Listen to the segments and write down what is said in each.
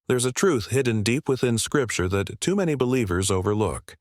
There's a truth hidden deep within Scripture that too many believers overlook.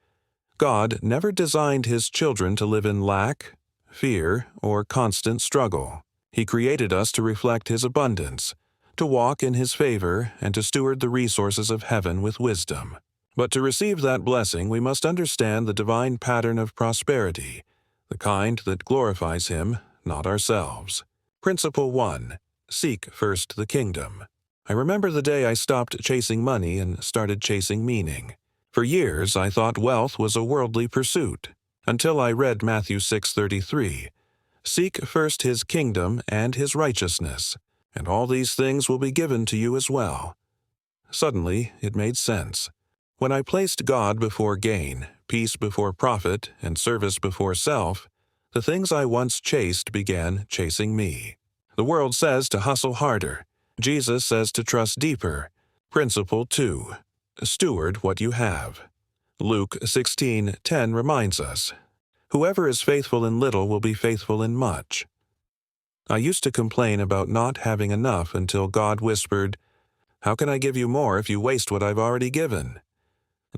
God never designed His children to live in lack, fear, or constant struggle. He created us to reflect His abundance, to walk in His favor, and to steward the resources of heaven with wisdom. But to receive that blessing, we must understand the divine pattern of prosperity, the kind that glorifies Him, not ourselves. Principle 1. Seek first the kingdom. I remember the day I stopped chasing money and started chasing meaning. For years, I thought wealth was a worldly pursuit, until I read Matthew 6:33. Seek first His kingdom and His righteousness, and all these things will be given to you as well. Suddenly, it made sense. When I placed God before gain, peace before profit, and service before self, the things I once chased began chasing me. The world says to hustle harder. Jesus says to trust deeper. Principle 2. Steward what you have. Luke 16:10 reminds us, "Whoever is faithful in little will be faithful in much." I used to complain about not having enough until God whispered, "How can I give you more if you waste what I've already given?"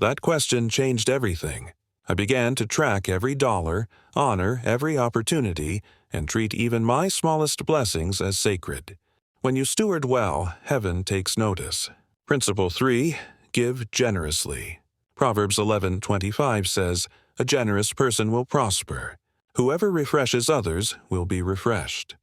That question changed everything. I began to track every dollar, honor every opportunity, and treat even my smallest blessings as sacred. When you steward well, heaven takes notice. Principle 3. Give generously. Proverbs 11:25 says, "A generous person will prosper. Whoever refreshes others will be refreshed."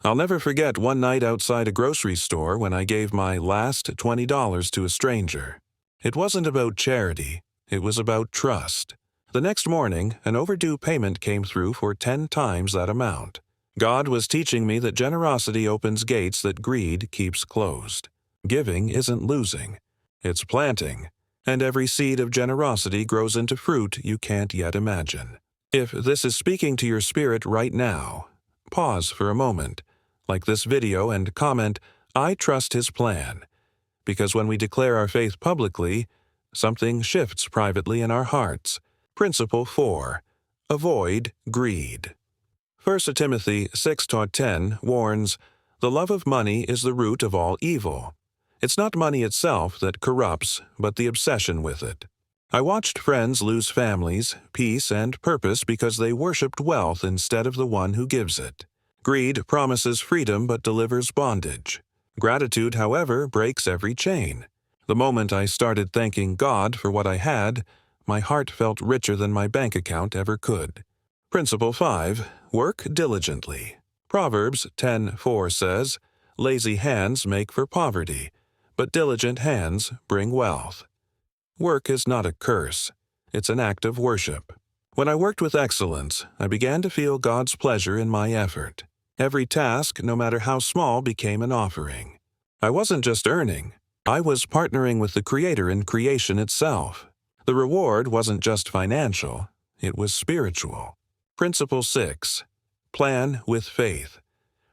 I'll never forget one night outside a grocery store when I gave my last $20 to a stranger. It wasn't about charity, it was about trust. The next morning, an overdue payment came through for 10 times that amount. God was teaching me that generosity opens gates that greed keeps closed. Giving isn't losing, it's planting, and every seed of generosity grows into fruit you can't yet imagine. If this is speaking to your spirit right now, pause for a moment, like this video, and comment, "I trust His plan." Because when we declare our faith publicly, something shifts privately in our hearts. Principle 4. Avoid greed. 1 Timothy 6:10 warns, "The love of money is the root of all evil." It's not money itself that corrupts, but the obsession with it. I watched friends lose families, peace, and purpose because they worshipped wealth instead of the one who gives it. Greed promises freedom but delivers bondage. Gratitude, however, breaks every chain. The moment I started thanking God for what I had, my heart felt richer than my bank account ever could. Principle 5. Work diligently. Proverbs 10:4 says, "Lazy hands make for poverty, but diligent hands bring wealth." Work is not a curse. It's an act of worship. When I worked with excellence, I began to feel God's pleasure in my effort. Every task, no matter how small, became an offering. I wasn't just earning. I was partnering with the Creator in creation itself. The reward wasn't just financial, it was spiritual. Principle 6. Plan with faith.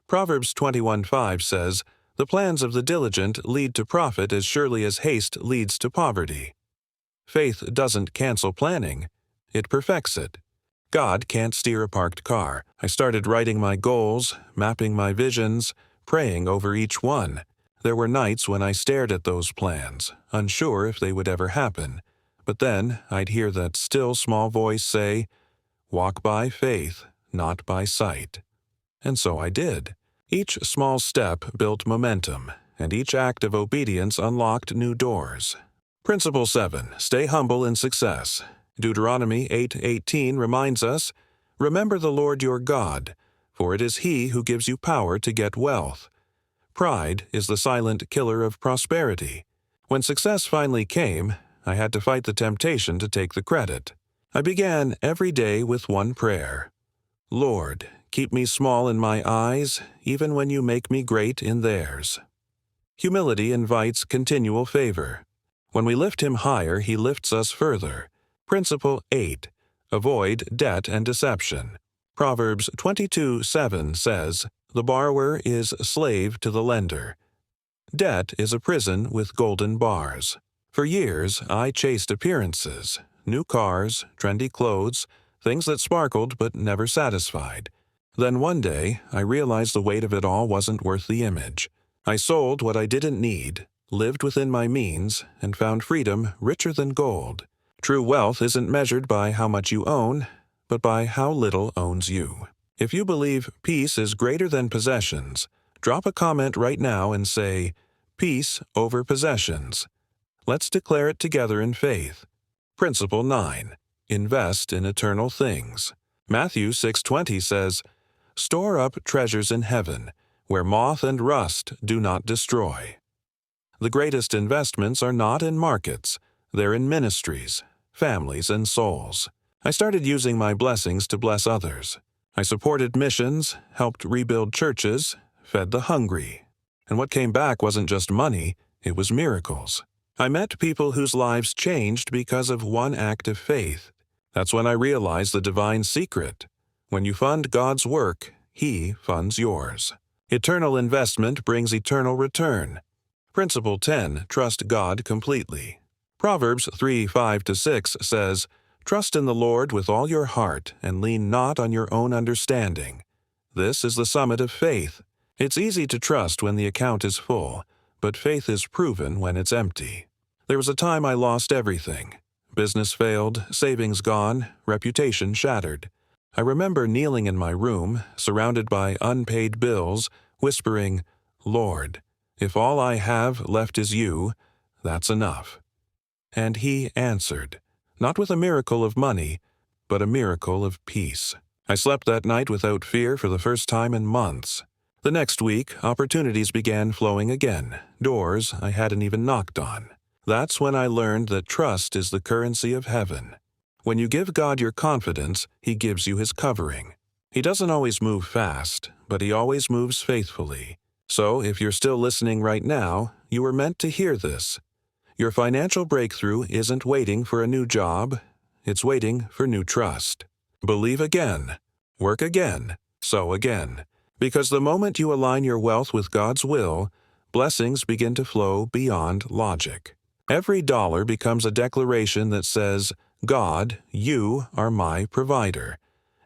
Proverbs 21:5 says, "The plans of the diligent lead to profit as surely as haste leads to poverty." Faith doesn't cancel planning, it perfects it. God can't steer a parked car. I started writing my goals, mapping my visions, praying over each one. There were nights when I stared at those plans, unsure if they would ever happen. But then I'd hear that still small voice say, "Walk by faith, not by sight." And so I did. Each small step built momentum, and each act of obedience unlocked new doors. Principle 7. Stay humble in success. Deuteronomy 8:18 reminds us, "Remember the Lord your God, for it is He who gives you power to get wealth." Pride is the silent killer of prosperity. When success finally came, I had to fight the temptation to take the credit. I began every day with one prayer. "Lord, keep me small in my eyes, even when you make me great in theirs." Humility invites continual favor. When we lift Him higher, He lifts us further. Principle 8. Avoid debt and deception. Proverbs 22:7 says, "The borrower is slave to the lender." Debt is a prison with golden bars. For years, I chased appearances, new cars, trendy clothes, things that sparkled but never satisfied. Then one day, I realized the weight of it all wasn't worth the image. I sold what I didn't need, lived within my means, and found freedom richer than gold. True wealth isn't measured by how much you own, but by how little owns you. If you believe peace is greater than possessions, drop a comment right now and say, "Peace over possessions." Let's declare it together in faith. Principle 9. Invest in eternal things. Matthew 6:20 says, "Store up treasures in heaven, where moth and rust do not destroy." The greatest investments are not in markets, they're in ministries, families, and souls. I started using my blessings to bless others. I supported missions, helped rebuild churches, fed the hungry. And what came back wasn't just money, it was miracles. I met people whose lives changed because of one act of faith. That's when I realized the divine secret. When you fund God's work, He funds yours. Eternal investment brings eternal return. Principle 10. Trust God completely. Proverbs 3:5-6 says, "Trust in the Lord with all your heart, and lean not on your own understanding." This is the summit of faith. It's easy to trust when the account is full, but faith is proven when it's empty. There was a time I lost everything. Business failed, savings gone, reputation shattered. I remember kneeling in my room, surrounded by unpaid bills, whispering, "Lord, if all I have left is you, that's enough." And He answered, not with a miracle of money, but a miracle of peace. I slept that night without fear for the first time in months. The next week, opportunities began flowing again, doors I hadn't even knocked on. That's when I learned that trust is the currency of heaven. When you give God your confidence, He gives you His covering. He doesn't always move fast, but He always moves faithfully. So, if you're still listening right now, you were meant to hear this. Your financial breakthrough isn't waiting for a new job, it's waiting for new trust. Believe again, work again, sow again. Because the moment you align your wealth with God's will, blessings begin to flow beyond logic. Every dollar becomes a declaration that says, "God, you are my provider."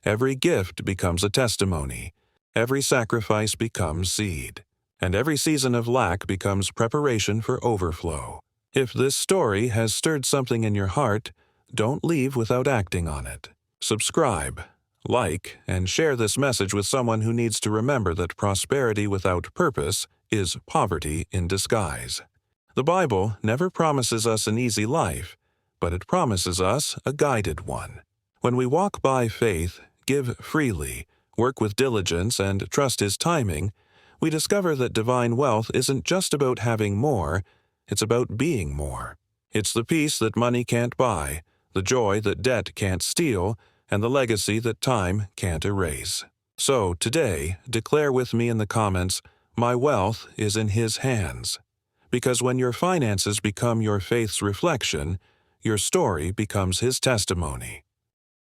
Every gift becomes a testimony. Every sacrifice becomes seed. And every season of lack becomes preparation for overflow. If this story has stirred something in your heart, don't leave without acting on it. Subscribe, like, and share this message with someone who needs to remember that prosperity without purpose is poverty in disguise. The Bible never promises us an easy life, but it promises us a guided one. When we walk by faith, give freely, work with diligence, and trust His timing, we discover that divine wealth isn't just about having more, it's about being more. It's the peace that money can't buy, the joy that debt can't steal, and the legacy that time can't erase. So, today, declare with me in the comments, "My wealth is in His hands." Because when your finances become your faith's reflection, your story becomes His testimony.